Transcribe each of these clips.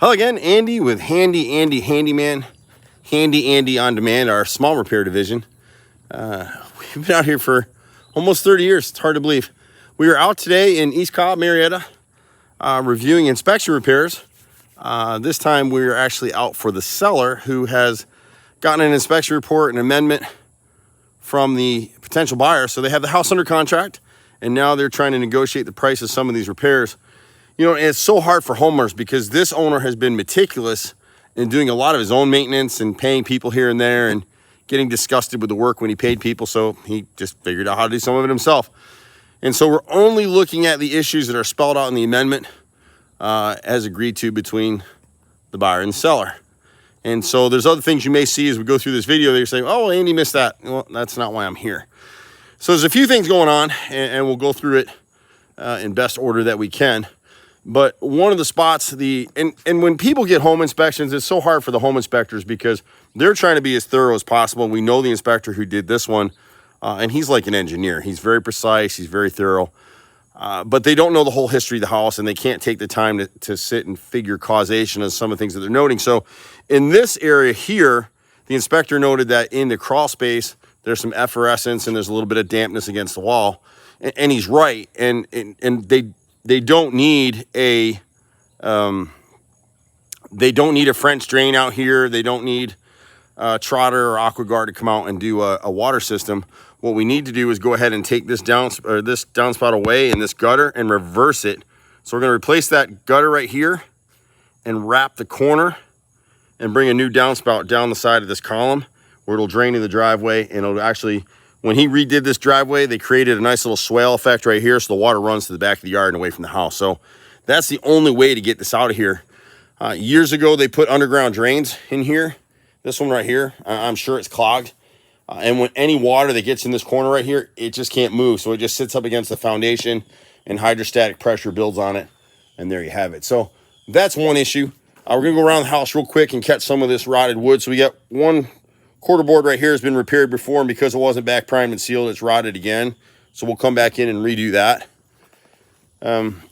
Hello again, Andy with Handy Andy Handyman, Handy Andy on Demand, our small repair division. We've been out here for almost 30 years. It's hard to believe. We are out today in East Cobb, Marietta, reviewing inspection repairs. This time we are actually out for the seller who has gotten an inspection report, an amendment from the potential buyer. So they have the house under contract, and now they're trying to negotiate the price of some of these repairs. You know, it's so hard for homeowners because this owner has been meticulous in doing a lot of his own maintenance and paying people here and there and getting disgusted with the work when he paid people. So he just figured out how to do some of it himself. And so we're only looking at the issues that are spelled out in the amendment as agreed to between the buyer and the seller. And so there's other things you may see as we go through this video that you're saying, oh, Andy missed that. Well, that's not why I'm here. So there's a few things going on, and we'll go through it in best order that we can. But one of the spots, and when people get home inspections, it's so hard for the home inspectors because they're trying to be as thorough as possible. We know the inspector who did this one, and he's like an engineer. He's very precise, he's very thorough, but they don't know the whole history of the house, and they can't take the time to sit and figure causation of some of the things that they're noting. So in this area here, the inspector noted that in the crawl space, there's some effervescence and there's a little bit of dampness against the wall, and he's right, and they don't need a French drain out here. They don't need Trotter or AquaGuard to come out and do a water system. What we need to do is go ahead and take this downspout away in this gutter and reverse it. So we're going to replace that gutter right here and wrap the corner and bring a new downspout down the side of this column where it'll drain to the driveway, and it'll actually, when he redid this driveway, they created a nice little swale effect right here, so the water runs to the back of the yard and away from the house. So that's the only way to get this out of here. Years ago, they put underground drains in here. This one right here, I'm sure it's clogged. And when any water that gets in this corner right here, it just can't move. So it just sits up against the foundation, and hydrostatic pressure builds on it. And there you have it. So that's one issue. We're going to go around the house real quick and catch some of this rotted wood. So we got one quarter board right here has been repaired before, and because it wasn't back primed and sealed, it's rotted again. So we'll come back in and redo that.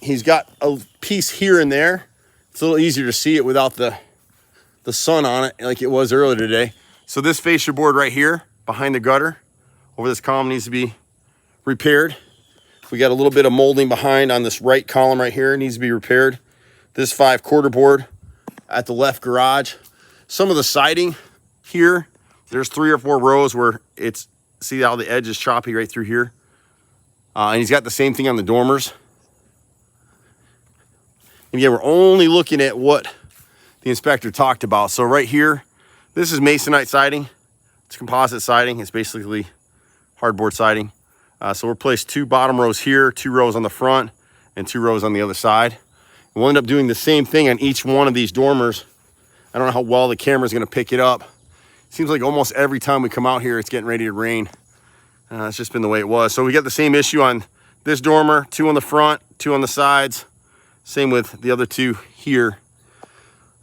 He's got a piece here and there. It's a little easier to see it without the sun on it like it was earlier today. So this fascia board right here behind the gutter over this column needs to be repaired. We got a little bit of molding behind on this right column right here. It needs to be repaired. This 5/4 board at the left garage. Some of the siding here, there's 3 or 4 rows where it's, see how the edge is choppy right through here? And he's got the same thing on the dormers. And again, we're only looking at what the inspector talked about. So right here, this is masonite siding. It's composite siding. It's basically hardboard siding. So we'll place 2 bottom rows here, 2 rows on the front, and 2 rows on the other side. We'll end up doing the same thing on each one of these dormers. I don't know how well the camera's gonna pick it up. Seems like almost every time we come out here, it's getting ready to rain. It's just been the way it was. So we got the same issue on this dormer, 2 on the front, 2 on the sides. Same with the other 2 here.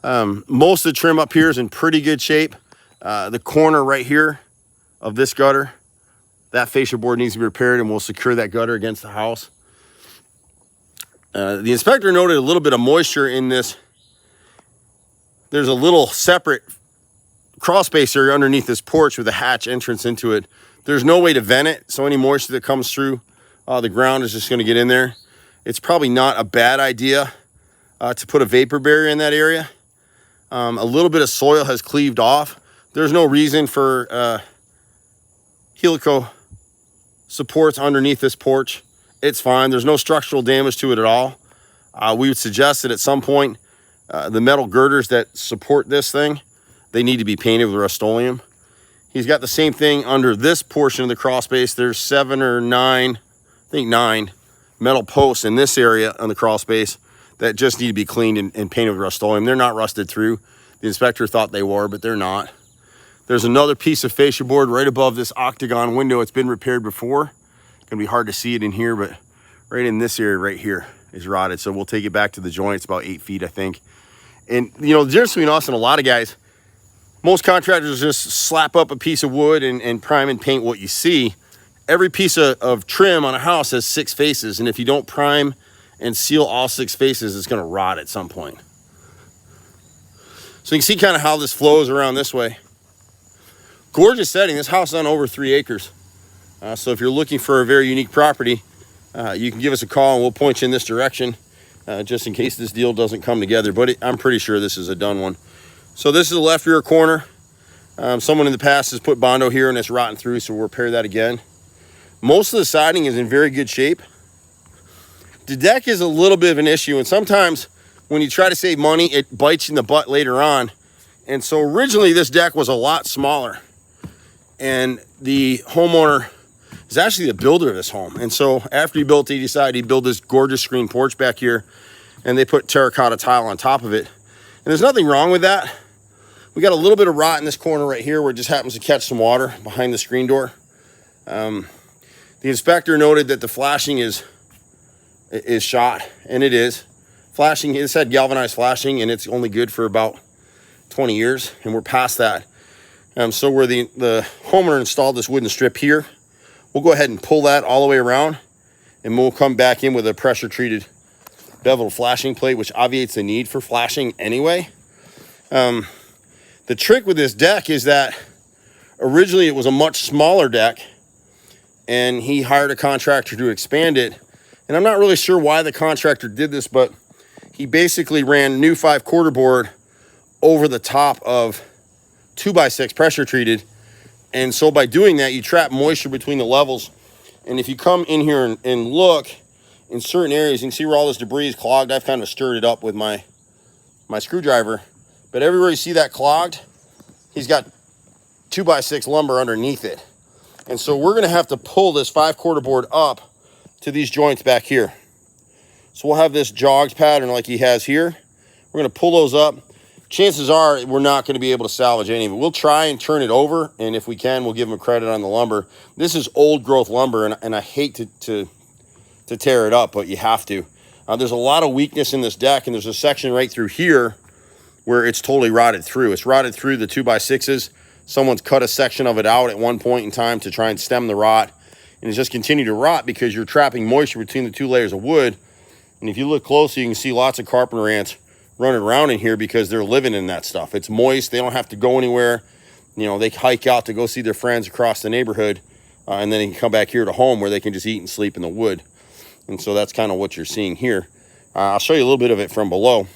Most of the trim up here is in pretty good shape. The corner right here of this gutter, that fascia board needs to be repaired, and we'll secure that gutter against the house. The inspector noted a little bit of moisture in this. There's a little separate crawl space area underneath this porch with a hatch entrance into it. There's no way to vent it, so any moisture that comes through the ground is just going to get in there. It's probably not a bad idea to put a vapor barrier in that area. A little bit of soil has cleaved off. There's no reason for helico supports underneath this porch. It's fine. There's no structural damage to it at all. We would suggest that at some point, the metal girders that support this thing, they need to be painted with Rust-Oleum. He's got the same thing under this portion of the crawl space. There's 7 or 9, I think 9 metal posts in this area on the crawl space that just need to be cleaned and painted with Rust-Oleum. They're not rusted through. The inspector thought they were, but they're not. There's another piece of fascia board right above this octagon window. It's been repaired before. It's gonna be hard to see it in here, but right in this area right here is rotted. So we'll take it back to the joint. It's about 8 feet, I think. And you know, the difference between us and a lot of guys, most contractors just slap up a piece of wood and prime and paint what you see. Every piece of trim on a house has 6 faces, and if you don't prime and seal all 6 faces, it's going to rot at some point. So you can see kind of how this flows around this way. Gorgeous setting. This house is on over 3 acres. So if you're looking for a very unique property, you can give us a call and we'll point you in this direction, just in case this deal doesn't come together. But I'm pretty sure this is a done one. So this is the left rear corner. Someone in the past has put Bondo here and it's rotten through, so we'll repair that again. Most of the siding is in very good shape. The deck is a little bit of an issue, and sometimes when you try to save money, it bites you in the butt later on. And so originally this deck was a lot smaller, and the homeowner is actually the builder of this home. And so after he built it, he decided he'd build this gorgeous screen porch back here, and they put terracotta tile on top of it. And there's nothing wrong with that. We got a little bit of rot in this corner right here where it just happens to catch some water behind the screen door. The inspector noted that the flashing is shot, and it is. Flashing, it said galvanized flashing, and it's only good for about 20 years, and we're past that. So where the homeowner installed this wooden strip here, we'll go ahead and pull that all the way around, and we'll come back in with a pressure-treated beveled flashing plate, which obviates the need for flashing anyway. The trick with this deck is that originally it was a much smaller deck, and he hired a contractor to expand it. And I'm not really sure why the contractor did this, but he basically ran new 5/4 board over the top of 2x6 pressure treated. And so by doing that, you trap moisture between the levels. And if you come in here and look in certain areas, you can see where all this debris is clogged. I've kind of stirred it up with my screwdriver. But everywhere you see that clogged, he's got 2x6 lumber underneath it. And so we're gonna have to pull this 5/4 board up to these joints back here. So we'll have this jogged pattern like he has here. We're gonna pull those up. Chances are we're not gonna be able to salvage any of it. We'll try and turn it over, and if we can, we'll give him credit on the lumber. This is old growth lumber, and I hate to tear it up, but you have to. There's a lot of weakness in this deck, and there's a section right through here where it's totally rotted through. It's rotted through the 2x6s. Someone's cut a section of it out at one point in time to try and stem the rot, and it's just continued to rot because you're trapping moisture between the 2 layers of wood. And if you look closely, you can see lots of carpenter ants running around in here because they're living in that stuff. It's moist. They don't have to go anywhere. You know, they hike out to go see their friends across the neighborhood, and then they can come back here to home where they can just eat and sleep in the wood. And so that's kind of what you're seeing here. I'll show you a little bit of it from below.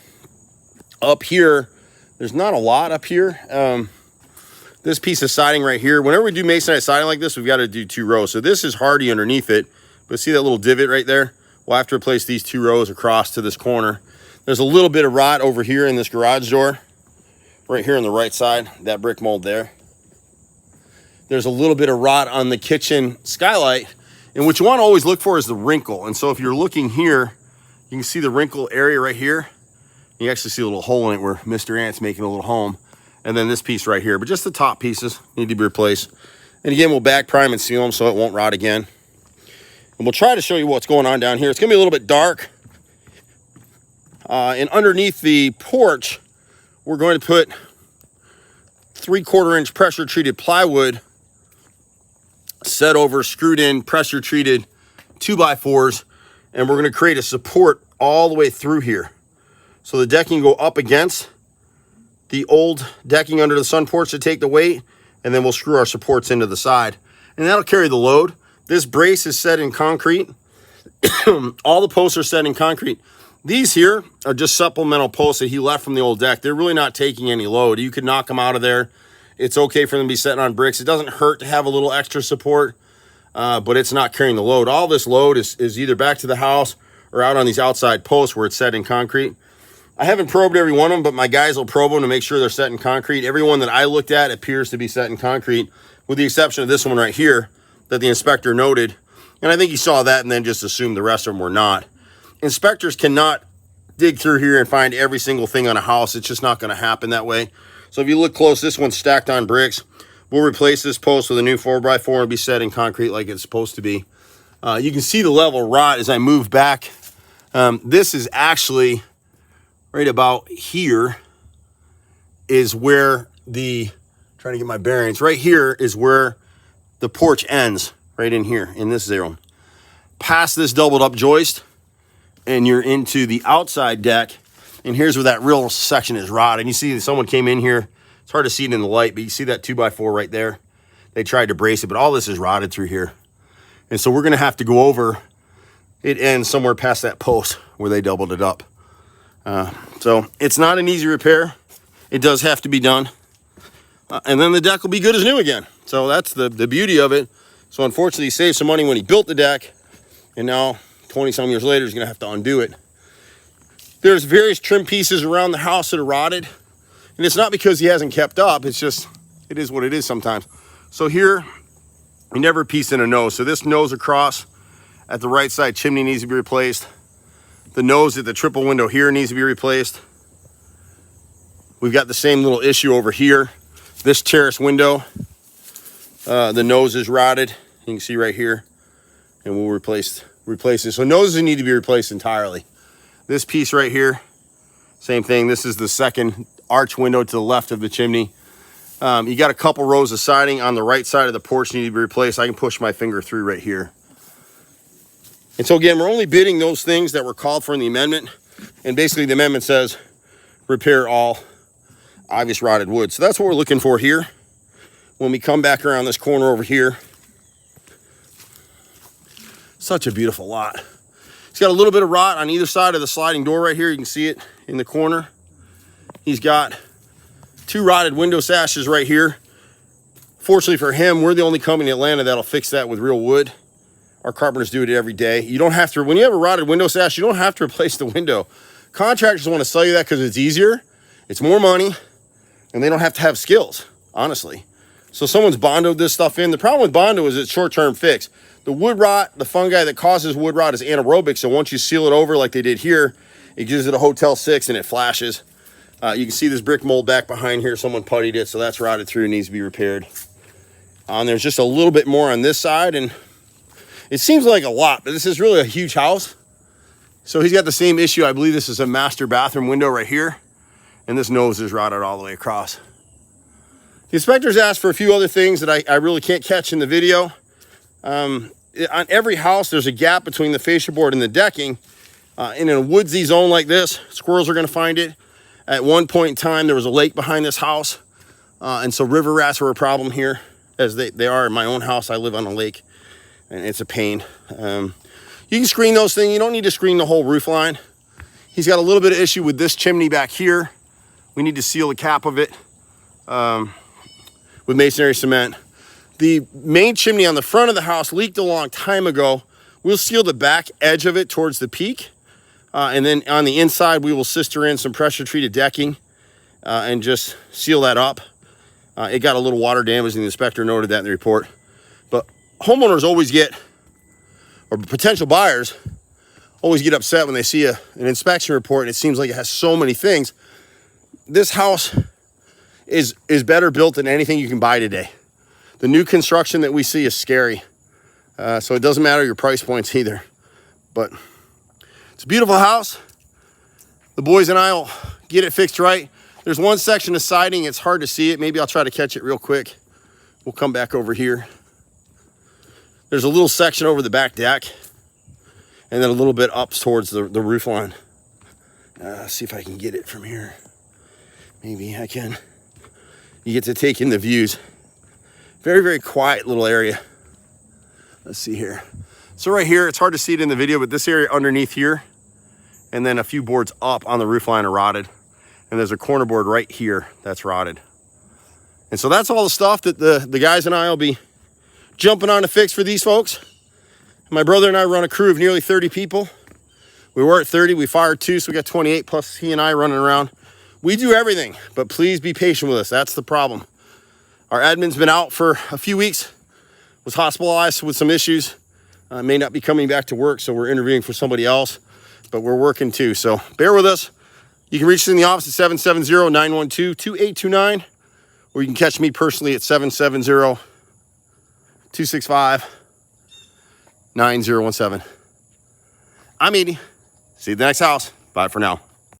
Up here, there's not a lot up here. This piece of siding right here, whenever we do masonite siding like this, we've got to do 2 rows. So this is hardy underneath it, but see that little divot right there? We'll have to replace these 2 rows across to this corner. There's a little bit of rot over here in this garage door, right here on the right side, that brick mold there. There's a little bit of rot on the kitchen skylight, and what you want to always look for is the wrinkle. And so if you're looking here, you can see the wrinkle area right here. You actually see a little hole in it where Mr. Ant's making a little home. And then this piece right here, but just the top pieces need to be replaced. And again, we'll back prime and seal them so it won't rot again. And we'll try to show you what's going on down here. It's gonna be a little bit dark. And underneath the porch, we're going to put 3/4 inch pressure treated plywood set over screwed in pressure treated 2x4s. And we're gonna create a support all the way through here. So the decking go up against the old decking under the sun porch to take the weight, and then we'll screw our supports into the side, and that'll carry the load. This brace is set in concrete. All the posts are set in concrete. These here are just supplemental posts that he left from the old deck. They're really not taking any load. You could knock them out of there. It's okay for them to be set on bricks. It doesn't hurt to have a little extra support, but it's not carrying the load. All this load is either back to the house or out on these outside posts where it's set in concrete. I haven't probed every one of them, but my guys will probe them to make sure they're set in concrete. Every one that I looked at appears to be set in concrete, with the exception of this one right here that the inspector noted. And I think he saw that and then just assumed the rest of them were not. Inspectors cannot dig through here and find every single thing on a house. It's just not going to happen that way. So if you look close, this one's stacked on bricks. We'll replace this post with a new 4x4 and be set in concrete like it's supposed to be. You can see the level of rot as I move back. This is actually right about here is where trying to get my bearings, right here is where the porch ends, right in here, in this zone. Past this doubled up joist, and you're into the outside deck. And here's where that real section is rotted. You see someone came in here. It's hard to see it in the light, but you see that 2x4 right there. They tried to brace it, but all this is rotted through here. And so we're gonna have to go over. It ends somewhere past that post where they doubled it up. So it's not an easy repair. It does have to be done. And then the deck will be good as new again. So that's the beauty of it. So unfortunately, he saved some money when he built the deck. And now, 20 some years later, he's gonna have to undo it. There's various trim pieces around the house that are rotted. And it's not because he hasn't kept up. It's just, it is what it is sometimes. So here, we never pieced in a nose. So this nose across at the right side chimney needs to be replaced. The nose at the triple window here needs to be replaced. We've got the same little issue over here. This terrace window, the nose is rotted. You can see right here. And we'll replace it. So noses need to be replaced entirely. This piece right here, same thing. This is the second arch window to the left of the chimney. You got a couple rows of siding on the right side of the porch need to be replaced. I can push my finger through right here. And so again, we're only bidding those things that were called for in the amendment. And basically the amendment says repair all obvious rotted wood. So that's what we're looking for here. When we come back around this corner over here, such a beautiful lot. He's got a little bit of rot on either side of the sliding door right here. You can see it in the corner. He's got 2 rotted window sashes right here. Fortunately for him, we're the only company in Atlanta that'll fix that with real wood. Our carpenters do it every day. You don't have to, when you have a rotted window sash, you don't have to replace the window. Contractors want to sell you that because it's easier, it's more money, and they don't have to have skills, honestly. So someone's bondoed this stuff in. The problem with bondo is it's short-term fix. The wood rot, the fungi that causes wood rot is anaerobic. So once you seal it over like they did here, it gives it a Hotel 6 and it flashes. You can see this brick mold back behind here. Someone puttied it, so that's rotted through and needs to be repaired. There's just a little bit more on this side, and it seems like a lot, but this is really a huge house. So he's got the same issue. I believe this is a master bathroom window right here, and this nose is rotted all the way across. The inspectors asked for a few other things that I really can't catch in the video. On every house, there's a gap between the fascia board and the decking. In a woodsy zone like this, squirrels are gonna find it. At one point in time, there was a lake behind this house. And so river rats were a problem here, as they are in my own house. I live on a lake, and it's a pain. You can screen those things. You don't need to screen the whole roof line. He's got a little bit of issue with this chimney back here. We need to seal the cap of it with masonry cement. The main chimney on the front of the house leaked a long time ago. We'll seal the back edge of it towards the peak. And then on the inside, we will sister in some pressure treated decking and just seal that up. It got a little water damage, and the inspector noted that in the report. But homeowners always get, or potential buyers always get upset when they see an inspection report and it seems like it has so many things. This house is better built than anything you can buy today. The new construction that we see is scary. So it doesn't matter your price points either. But it's a beautiful house. The boys and I will get it fixed right. There's one section of siding, it's hard to see it. Maybe I'll try to catch it real quick. We'll come back over here. There's a little section over the back deck, and then a little bit up towards the roof line. See if I can get it from here. Maybe I can. You get to take in the views. Very, very quiet little area. Let's see here. So right here, it's hard to see it in the video, but this area underneath here, and then a few boards up on the roof line are rotted. And there's a corner board right here that's rotted. And so that's all the stuff that the guys and I will be jumping on to fix for these folks. My brother and I run a crew of nearly 30 people. We were at 30, we fired 2, so we got 28, plus he and I running around. We do everything, but please be patient with us. That's the problem. Our admin's been out for a few weeks, was hospitalized with some issues, may not be coming back to work, so we're interviewing for somebody else, but we're working too, so bear with us. You can reach us in the office at 770-912-2829, or you can catch me personally at 770-265-9017. I'm Andy. See you at the next house. Bye for now.